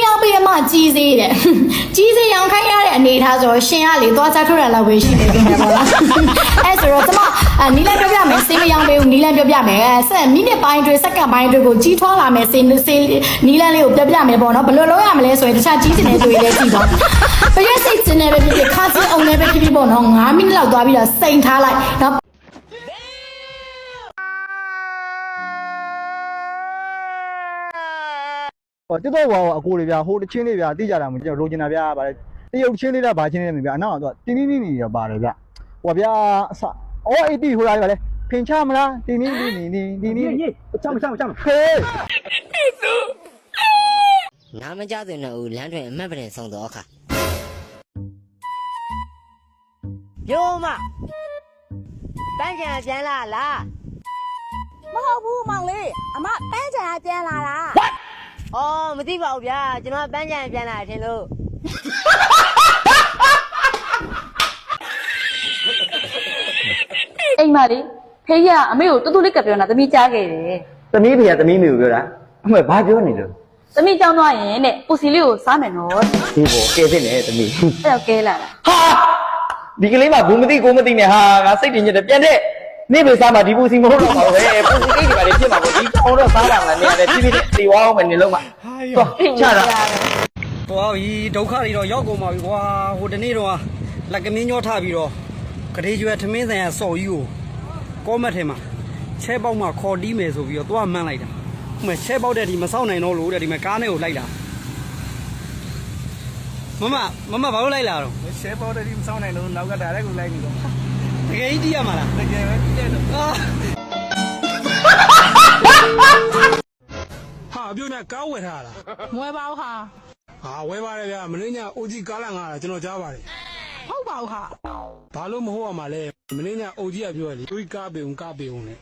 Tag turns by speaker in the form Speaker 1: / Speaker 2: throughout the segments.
Speaker 1: ရောက်ပြီးမှကြီးစေးတယ်ကြီးစေးရောင်ခိုင်းရတဲ့အနေထားဆိုရှင်ကလေသွားချထွက်ရလောက်ပဲရှိနေတယ်ပေါ့လားအဲ့ဆိုတော့ကျမနီလန်ပြောပြမယ်စေးမရောင်ပေးဘူးနီလန်ပြောပြမယ်ဆက်မိနစ်ပိုင်းတွေစက္ကန့်ပိုင်းတွေကိုကြီးထွားလာမယ်စေးနီလန်လေးကိုပြောပြမယ်ပေါ့နော်ဘယ်လိုလုပ်ရမလဲဆိုရင်တခြားကြီးစင်တဲ့တွေလည်းကြည့်တော့ပရက်စိတ်စင်နေပဲဖြစ်ဖြစ်ခါစင်းအောင်လည်းပဲဖြစ်ဖြစ်ပေါ့နော်9မိနစ်လောက်သွားပြီးတော့စိန်ထားလိုက်နော်
Speaker 2: တက်တော့ဘောအကိုလေးဗျာဟိုတချင်းလေးဗျာတိကြတာမကျွန်တော်လိုချင်တာဗျာဗါလေတရုတ်ချင်းလေးလားဗာချင်းလေးနေဗျာအနောက်ကတော့တင်းတင်းနေရပါတယ်ဗျဟိုဗျာအစအော်အေတီဟိုလာဗျာလေဖင်ချမလားတင်းတင်းနေချမဟေး
Speaker 3: နာမကြတဲ့နော်လမ်းတွင်အမှတ်ပရင်ဆုံးတော့အခါယိုမပန်းချံပြန်လာလား
Speaker 4: မဟုတ်ဘူးမောင်လေးအမပန်းချံပြန်လာတာ
Speaker 3: အော်မသိပါဘူးဗျာကျွန်တော်ပန်းချံပြန်လာထင်လို့
Speaker 4: အိမ်မလေးဖေးကအမေကိုတူတူလေးကပြောတာသမီးကြားခဲ့တယ်
Speaker 2: သမီးဖေကသမီးမေကိုပြောတာအမေဘာပြောနေလို့
Speaker 4: သမီးကြောင်းသွားရင်တဲ့ပူစီလေးကိုစားမယ်နော်
Speaker 2: ဒီဘောကဲတဲ့နေသမီး
Speaker 4: အဲ့တော့ကဲလာလား
Speaker 2: ဟာဒီကလေးမှဘူးမသိကိုမသိနဲ့ဟာငါစိတ်တင်ညစ်တယ်ပြန်တဲ့နေ့ပဲစားမှဒီပူစီမဟုတ်တော့ပါဘူးပဲပူစီကိတ်တွေပါလေဖြစ်မှာပေါ့ဒီတောင်းတော့စားတာမှနေရတယ်ဖြည်းဖြည်းတီဝါအောင်မယ်နေလုံးမှာသွားချတာ
Speaker 5: ဟောဒီဒုက္ခတွေတော့ရောက်ကုန်ပါပြီကွာဟိုတနေ့တော့လက်ကမင်းညောထပြီးတော့ကလေးကျွဲထမင်းဆိုင်ရစော်ကြီးကိုကောမတ်ထဲမှာချဲပေါက်မှာခေါ်တီးမယ်ဆိုပြီးတော့သွားမှန်းလိုက်တာဟိုမှာချဲပေါက်တဲ့ဒီမဆောက်နိုင်တော့လို့တဲ့ဒီမှာကားနဲ့ကိုလိုက်တာမမဘာလို့လိုက်လာတော့
Speaker 6: ချဲပေါက်တဲ့ဒီမဆောက်နိုင်လို့နောက်ကဒါလည်းကိုလိုက်နေတော့
Speaker 5: တကယ်ကြီးတီးရမှာလား
Speaker 6: တကယ်ပဲတီးတယ်တော့
Speaker 7: ဟာအပြုံးနဲ့ကားဝယ်ထားလား
Speaker 4: မွဲပါဘူးဟာ
Speaker 7: ဟာဝယ်ပါတယ်ဗျာမင်းညာအိုကြီးကားလာငါတာကျွန်တော်ကြားပါတယ်
Speaker 4: ဟုတ်ပါဘူးဟာ
Speaker 7: ဘာလို့မဟုတ်ရမှာလဲမင်းညာအိုကြီးကပြောရလေတွေးကားပေုံကားပေုံနဲ့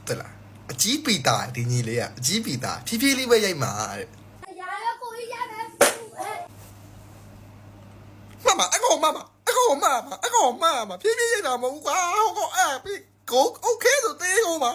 Speaker 8: 对啦，几倍大的你嘞啊，几倍大，皮皮里边也买。妈妈，我妈妈，我妈妈，我妈妈，皮皮也那么哇，我哎，皮狗 OK 就对我嘛。